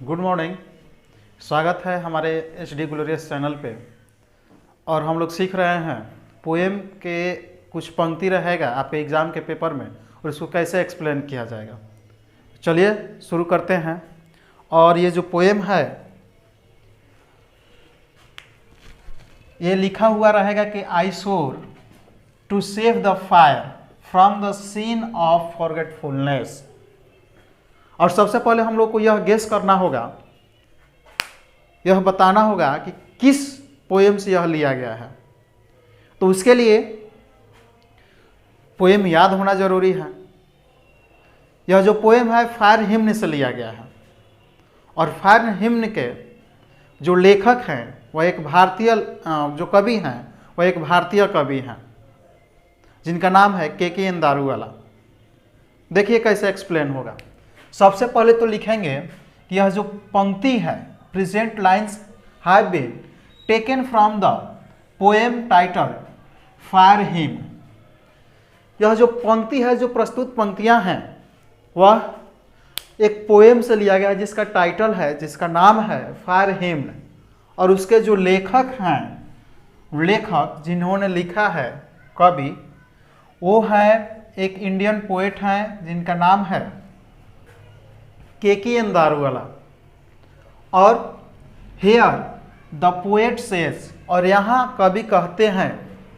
Good morning. स्वागत है हमारे HD ग्लोरियस चैनल पे। और हम लोग सीख रहे हैं पोएम के कुछ पंक्ति रहेगा आपके एग्ज़ाम के पेपर में और इसको कैसे एक्सप्लेन किया जाएगा। चलिए शुरू करते हैं। और ये जो पोएम है ये लिखा हुआ रहेगा कि I swore to save the fire from the scene of forgetfulness. और सबसे पहले हम लोग को यह गेस करना होगा, यह बताना होगा कि किस पोएम से यह लिया गया है। तो उसके लिए पोएम याद होना जरूरी है। यह जो पोएम है फायर हिम्न से लिया गया है और फायर हिम्न के जो लेखक हैं वह एक भारतीय, जो कवि हैं वह एक भारतीय कवि हैं जिनका नाम है के दारूवाला। देखिए कैसे एक्सप्लेन होगा। सबसे पहले तो लिखेंगे कि यह जो पंक्ति है, present lines have been taken from the poem title Fire Hymn. यह जो पंक्ति है, जो प्रस्तुत पंक्तियां हैं, वह एक पोएम से लिया गया है जिसका टाइटल है, जिसका नाम है फायर हिम। और उसके जो लेखक हैं, लेखक जिन्होंने लिखा है, कवि, वो है एक इंडियन पोएट हैं जिनका नाम है के दारूवाला। और हेयर द पोएट सेज, और यहाँ कवि कहते हैं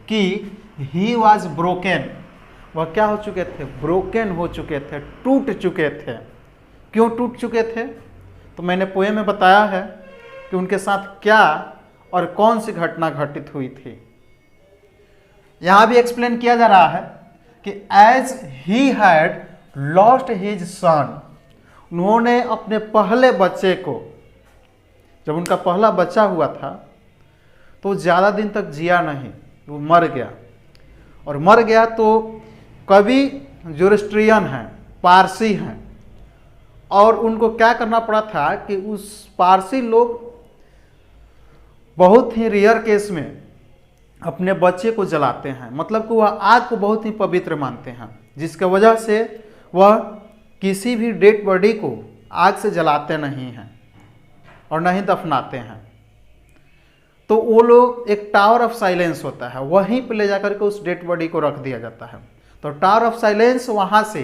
कि ही वॉज ब्रोकन, वह क्या हो चुके थे? ब्रोकन हो चुके थे, टूट चुके थे। क्यों टूट चुके थे? तो मैंने पोएम में बताया है कि उनके साथ क्या और कौन सी घटना घटित हुई थी। यहाँ भी एक्सप्लेन किया जा रहा है कि as he had lost his son, उन्होंने अपने पहले बच्चे को, जब उनका पहला बच्चा हुआ था तो ज़्यादा दिन तक जिया नहीं, वो मर गया। और मर गया तो कवि जोरोस्ट्रियन हैं, पारसी हैं, और उनको क्या करना पड़ा था कि उस पारसी लोग बहुत ही रेयर केस में अपने बच्चे को जलाते हैं, मतलब कि वह आग को बहुत ही पवित्र मानते हैं, जिसके वजह से वह किसी भी डेड बॉडी को आग से जलाते नहीं हैं और नहीं दफनाते हैं। तो वो लोग, एक टावर ऑफ साइलेंस होता है, वहीं पे ले जाकर के उस डेड बॉडी को रख दिया जाता है। तो टावर ऑफ साइलेंस वहाँ से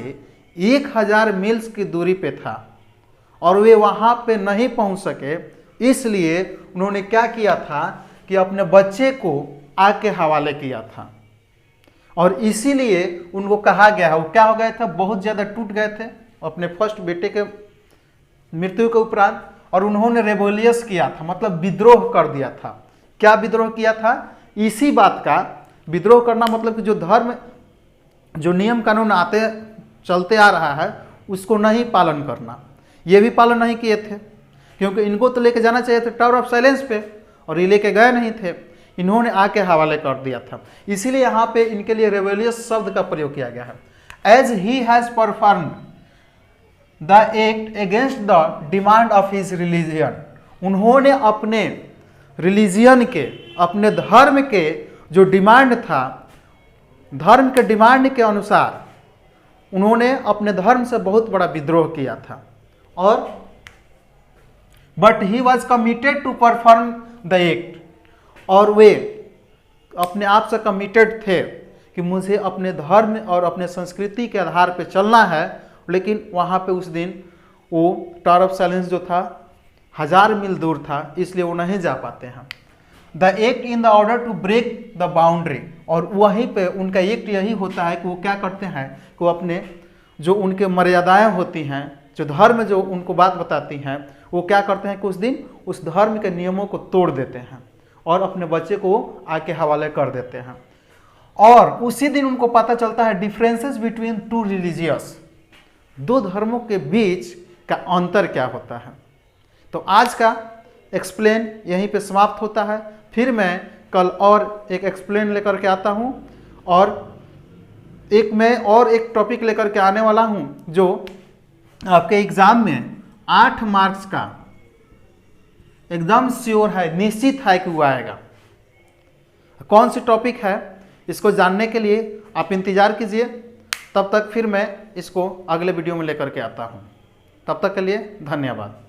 1000 मील्स की दूरी पे था और वे वहाँ पे नहीं पहुँच सके, इसलिए उन्होंने क्या किया था कि अपने बच्चे को आग के हवाले किया था। और इसीलिए उनको कहा गया है, वो क्या हो गए थे? बहुत ज़्यादा टूट गए थे अपने फर्स्ट बेटे के मृत्यु के उपरांत, और उन्होंने रेबोलियस किया था, मतलब विद्रोह कर दिया था। क्या विद्रोह किया था? इसी बात का विद्रोह करना, मतलब कि जो धर्म, जो नियम कानून आते चलते आ रहा है उसको नहीं पालन करना। ये भी पालन नहीं किए थे क्योंकि इनको तो लेके जाना चाहिए था टावर ऑफ साइलेंस पे, और ये लेके गए नहीं थे, इन्होंने आके हवाले कर दिया था। इसीलिए यहाँ पे इनके लिए रेबेलियस शब्द का प्रयोग किया गया है। As he has perform the act against the demand of his religion, उन्होंने अपने रिलीजियन के, अपने धर्म के जो डिमांड था, धर्म के डिमांड के अनुसार उन्होंने अपने धर्म से बहुत बड़ा विद्रोह किया था। और but he was committed to perform the act, और वे अपने आप से कमिटेड थे कि मुझे अपने धर्म और अपने संस्कृति के आधार पे चलना है। लेकिन वहाँ पे उस दिन वो टावर ऑफ साइलेंस जो था 1000 मील दूर था, इसलिए वो नहीं जा पाते हैं। The act in the order to break the boundary, और वहीं पे उनका एक्ट यही होता है कि वो क्या करते हैं कि वो अपने जो उनके मर्यादाएं होती हैं, जो धर्म जो उनको बात बताती हैं, वो क्या करते हैं कि उस दिन उस धर्म के नियमों को तोड़ देते हैं और अपने बच्चे को आग के हवाले कर देते हैं। और उसी दिन उनको पता चलता है डिफरेंसेस बिटवीन टू रिलीजियस, दो धर्मों के बीच का अंतर क्या होता है। तो आज का एक्सप्लेन यहीं पे समाप्त होता है। फिर मैं कल और एक एक्सप्लेन लेकर के आता हूँ, और मैं और एक टॉपिक लेकर के आने वाला हूँ जो आपके एग्जाम में 8 मार्क्स का एकदम श्योर है, निश्चित है कि वो आएगा। कौन सी टॉपिक है इसको जानने के लिए आप इंतज़ार कीजिए, तब तक फिर मैं इसको अगले वीडियो में लेकर के आता हूँ। तब तक के लिए धन्यवाद।